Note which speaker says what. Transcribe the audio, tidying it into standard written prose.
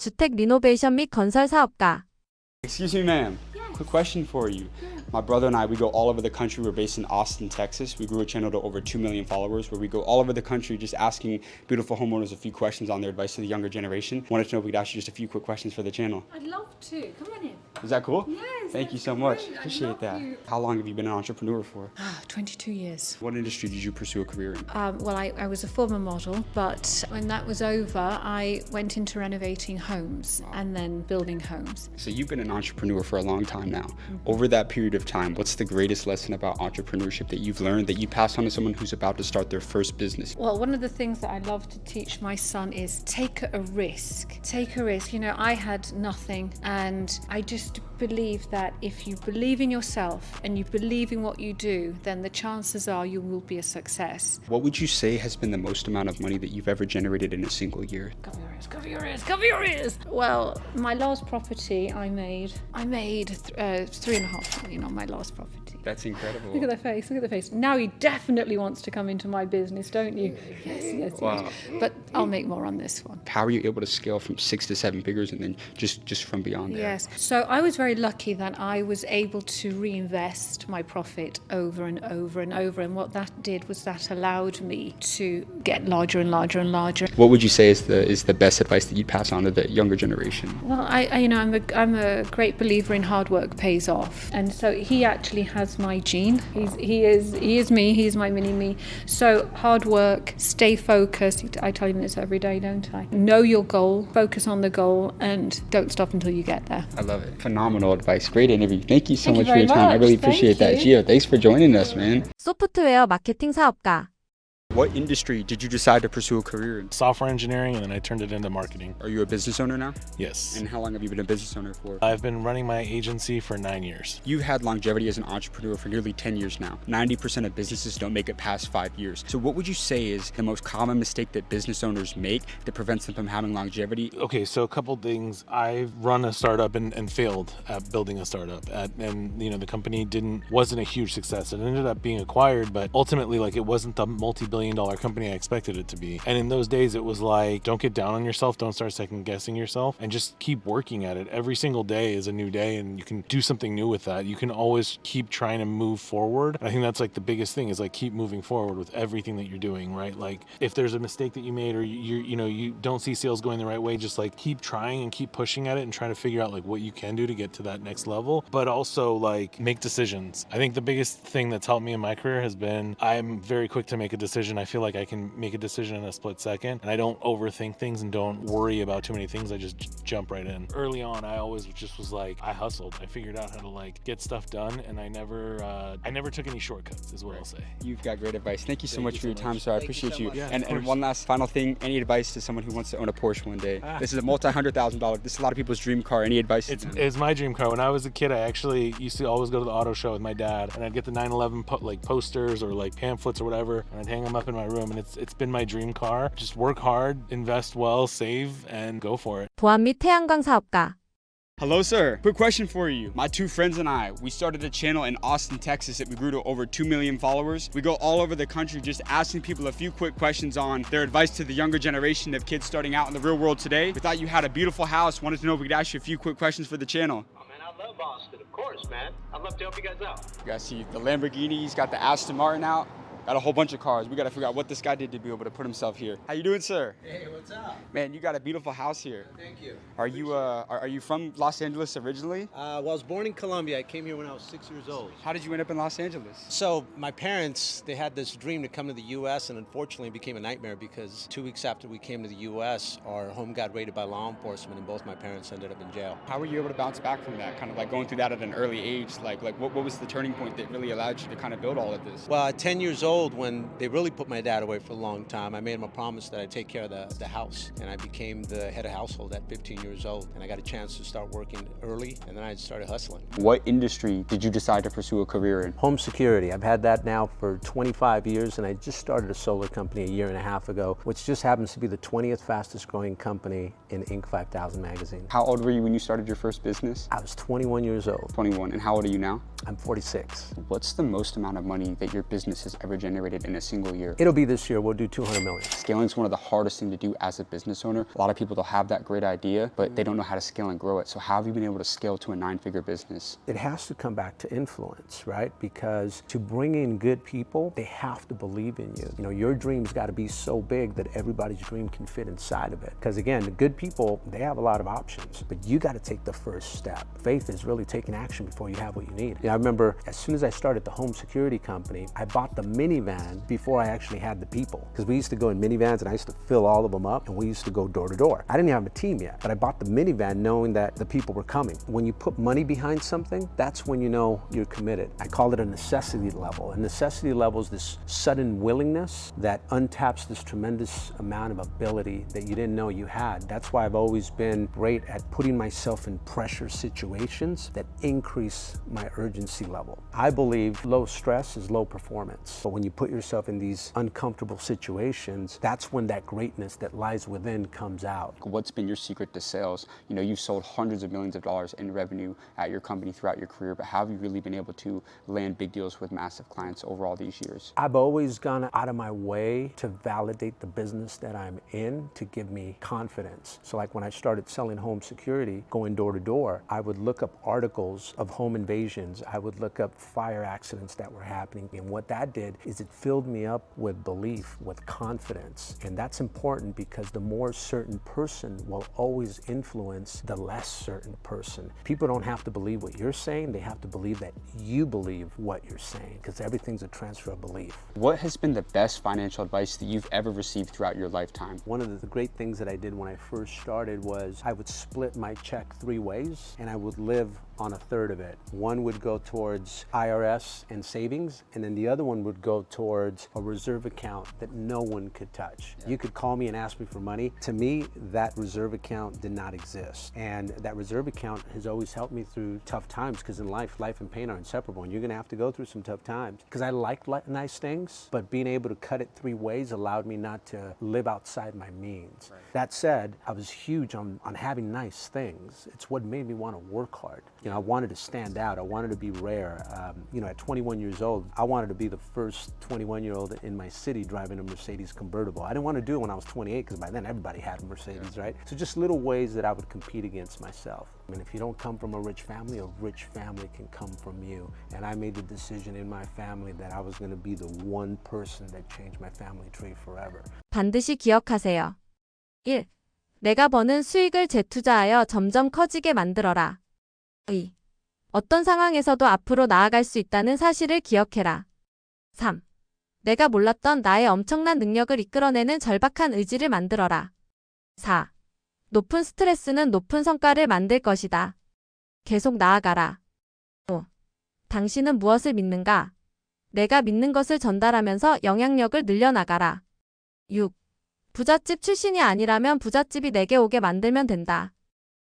Speaker 1: 주택 리노베이션 및 건설 사업가.
Speaker 2: Excuse me, ma'am. Quick question for you. My brother and I, we go all over the country. We're based in Austin, Texas. We grew a channel to over 2 million followers where we go all over the country just asking beautiful homeowners a few questions on their advice to the younger generation. Wanted to know if we could ask you just a few quick questions for the channel.
Speaker 3: I'd love to. Come on in.
Speaker 2: Is that cool?
Speaker 3: Yes.
Speaker 2: Thank you so
Speaker 3: that's
Speaker 2: much.
Speaker 3: great. I
Speaker 2: Appreciate
Speaker 3: love
Speaker 2: that.
Speaker 3: you.
Speaker 2: How long have you been an entrepreneur for?
Speaker 3: 22 years.
Speaker 2: What industry did you pursue a career in?
Speaker 3: Well, I was a former model, but when that was over, I went into renovating homes and then building homes.
Speaker 2: So you've been an entrepreneur for a long time now. Over that period of time, what's the greatest lesson about entrepreneurship that you've learned that you pass on to someone who's about to start their first business?
Speaker 3: Well, one of the things that I love to teach my son is take a risk. Take a risk. You know, I had nothing, and I just believe that if you believe in yourself and you believe in what you do, then the chances are you will be a success.
Speaker 2: What would you say has been the most amount of money that you've ever generated in a single year?
Speaker 3: Cover your ears, cover your ears, cover your ears. Well, my last property I made 3.5 million on my last property.
Speaker 2: That's incredible.
Speaker 3: Look at the face, look at the face. Now he definitely wants to come into my business, don't you? Yes.
Speaker 2: Wow.
Speaker 3: But I'll make more on this one.
Speaker 2: How are you able to scale from 6 to 7 figures and then just from beyond there?
Speaker 3: Yes. So I was very lucky that I was able to reinvest my profit over and over and over. And what that did was that allowed me to get larger and larger and larger.
Speaker 2: What would you say is the best advice that you pass on to the younger generation?
Speaker 3: Well, I'm a great believer in hard work pays off, and so he actually has my gene. He is me. He's my mini me. So hard work, stay focused. I tell him this every day, don't I? Know your goal, focus on the goal, and don't stop until you get there.
Speaker 2: I love it. Phenomenal advice. Great interview. Thank you so
Speaker 3: Thank you
Speaker 2: much for your
Speaker 3: very
Speaker 2: time. I
Speaker 3: much.
Speaker 2: really
Speaker 3: Thank
Speaker 2: appreciate that.
Speaker 3: you.
Speaker 2: Gio, thanks for joining us, man.
Speaker 1: 소프트웨어 마케팅 사업가.
Speaker 2: What industry did you decide to pursue a career in?
Speaker 4: Software engineering, and then I turned it into marketing.
Speaker 2: Are you a business owner now?
Speaker 4: Yes.
Speaker 2: And how long have you been a business owner for?
Speaker 4: I've been running my agency for 9 years.
Speaker 2: You've had longevity as an entrepreneur for nearly 10 years now. 90% of businesses don't make it past 5 years. So what would you say is the most common mistake that business owners make that prevents them from having longevity?
Speaker 4: Okay, so a couple things. I've run a startup and failed at building a startup. And the company wasn't a huge success. It ended up being acquired, but ultimately it wasn't the multi-billion-dollar company I expected it to be. And in those days, it was like, don't get down on yourself, don't start second guessing yourself, and just keep working at it. Every single day is a new day, and you can do something new with that. You can always keep trying to move forward. I think that's the biggest thing is keep moving forward with everything that you're doing, right? If there's a mistake that you made or you don't see sales going the right way, just keep trying and keep pushing at it and trying to figure out what you can do to get to that next level, but also make decisions. I think the biggest thing that's helped me in my career has been I'm very quick to make a decision. I feel like I can make a decision in a split second, and I don't overthink things and don't worry about too many things. I just jump right in. Early on, I always just was I hustled. I figured out how to get stuff done, and I never took any shortcuts, is what I'll say.
Speaker 2: You've got great advice. Thank you so much for your time, sir. I appreciate you.
Speaker 4: Yeah,
Speaker 2: and one last final thing, any advice to someone who wants to own a Porsche one day? This is a multi-$100,000. This is a lot of people's dream car. Any advice?
Speaker 4: It's my dream car. When I was a kid, I actually used to always go to the auto show with my dad, and I'd get the 911 posters or pamphlets or whatever, and I'd hang them up in my room, and it's been my dream car. Just work hard, invest well, save, and go for it.
Speaker 1: 보안 및 태양광 사업가.
Speaker 2: Hello, sir. Quick question for you. My two friends and I, we started a channel in Austin, Texas that we grew to over 2 million followers. We go all over the country just asking people a few quick questions on their advice to the younger generation of kids starting out in the real world today. We thought you had a beautiful house. Wanted to know if we could ask you a few quick questions for the channel.
Speaker 5: Oh man, I love Austin, of course, man. I'd love to help you guys out.
Speaker 2: You guys see the Lamborghinis, got the Aston Martin out. Got a whole bunch of cars. We got to figure out what this guy did to be able to put himself here. How you doing, sir?
Speaker 6: Hey, what's up?
Speaker 2: Man, you got a beautiful house here.
Speaker 6: Thank you.
Speaker 2: Are you from Los Angeles originally?
Speaker 6: Well, I was born in Colombia. I came here when I was 6 years old.
Speaker 2: How did you end up in Los Angeles?
Speaker 6: So my parents, they had this dream to come to the U.S. and unfortunately it became a nightmare because 2 weeks after we came to the U.S., our home got raided by law enforcement and both my parents ended up in jail.
Speaker 2: How were you able to bounce back from that? Kind of going through that at an early age? What was the turning point that really allowed you to kind of build all of this?
Speaker 6: Well, at 10 years old, when they really put my dad away for a long time, I made him a promise that I'd take care of the house. And I became the head of household at 15 years old. And I got a chance to start working early, and then I started hustling.
Speaker 2: What industry did you decide to pursue a career in?
Speaker 6: Home security. I've had that now for 25 years, and I just started a solar company a year and a half ago, which just happens to be the 20th fastest growing company in Inc. 5000 magazine.
Speaker 2: How old were you when you started your first business?
Speaker 6: I was 21 years old.
Speaker 2: 21. And how old are you now?
Speaker 6: I'm 46.
Speaker 2: What's the most amount of money that your business has ever generated in a single year?
Speaker 7: It'll be this year. We'll do 200 million.
Speaker 2: Scaling is one of the hardest things to do as a business owner. A lot of people, they'll have that great idea, but they don't know how to scale and grow it. So how have you been able to scale to a 9-figure business?
Speaker 7: It has to come back to influence, right? Because to bring in good people, they have to believe in you. You know, your dream's got to be so big that everybody's dream can fit inside of it. Because again, the good people, they have a lot of options, but you got to take the first step. Faith is really taking action before you have what you need. I remember as soon as I started the home security company, I bought the minivan before I actually had the people. Because we used to go in minivans and I used to fill all of them up and we used to go door to door. I didn't even have a team yet, but I bought the minivan knowing that the people were coming. When you put money behind something, that's when you know you're committed. I call it a necessity level. A necessity level is this sudden willingness that untaps this tremendous amount of ability that you didn't know you had. That's why I've always been great at putting myself in pressure situations that increase my urgency level. I believe low stress is low performance. But when you put yourself in these uncomfortable situations, that's when that greatness that lies within comes out.
Speaker 2: What's been your secret to sales? You know, you've sold hundreds of millions of dollars in revenue at your company throughout your career, but how have you really been able to land big deals with massive clients over all these years?
Speaker 7: I've always gone out of my way to validate the business that I'm in to give me confidence. So like when I started selling home security, going door to door, I would look up articles of home invasions. I would look up fire accidents that were happening. And what that did is it filled me up with belief, with confidence. And that's important because the more certain person will always influence the less certain person. People don't have to believe what you're saying. They have to believe that you believe what you're saying because everything's a transfer of belief.
Speaker 2: What has been the best financial advice that you've ever received throughout your lifetime?
Speaker 7: One of the great things that I did when I first started was I would split my check 3 ways and I would live on a third of it. One would go towards IRS and savings, and then the other one would go towards a reserve account that no one could touch. You could call me and ask me for money. To me, that reserve account did not exist. And that reserve account has always helped me through tough times because in life and pain are inseparable and you're gonna have to go through some tough times. Because I like nice things, but being able to cut it 3 ways allowed me not to live outside my means. Right. That said, I was huge on having nice things. It's what made me want to work hard. You know, I wanted to stand out. I wanted to be rare. You know, at 21 years old, I wanted to be the first 21-year-old in my city driving a Mercedes convertible. I didn't want to do it when I was 28 because by then everybody had a Mercedes, right? So just little ways that I would compete against myself. I mean, if you don't come from a rich family can come from you. And I made the decision in my family that I was going to be the one person that changed my family tree forever.
Speaker 1: 반드시 기억하세요. 1. 내가 버는 수익을 재투자하여 점점 커지게 만들어라. 2. 어떤 상황에서도 앞으로 나아갈 수 있다는 사실을 기억해라. 3. 내가 몰랐던 나의 엄청난 능력을 이끌어내는 절박한 의지를 만들어라. 4. 높은 스트레스는 높은 성과를 만들 것이다. 계속 나아가라. 5. 당신은 무엇을 믿는가? 내가 믿는 것을 전달하면서 영향력을 늘려나가라. 6. 부잣집 출신이 아니라면 부잣집이 내게 오게 만들면 된다.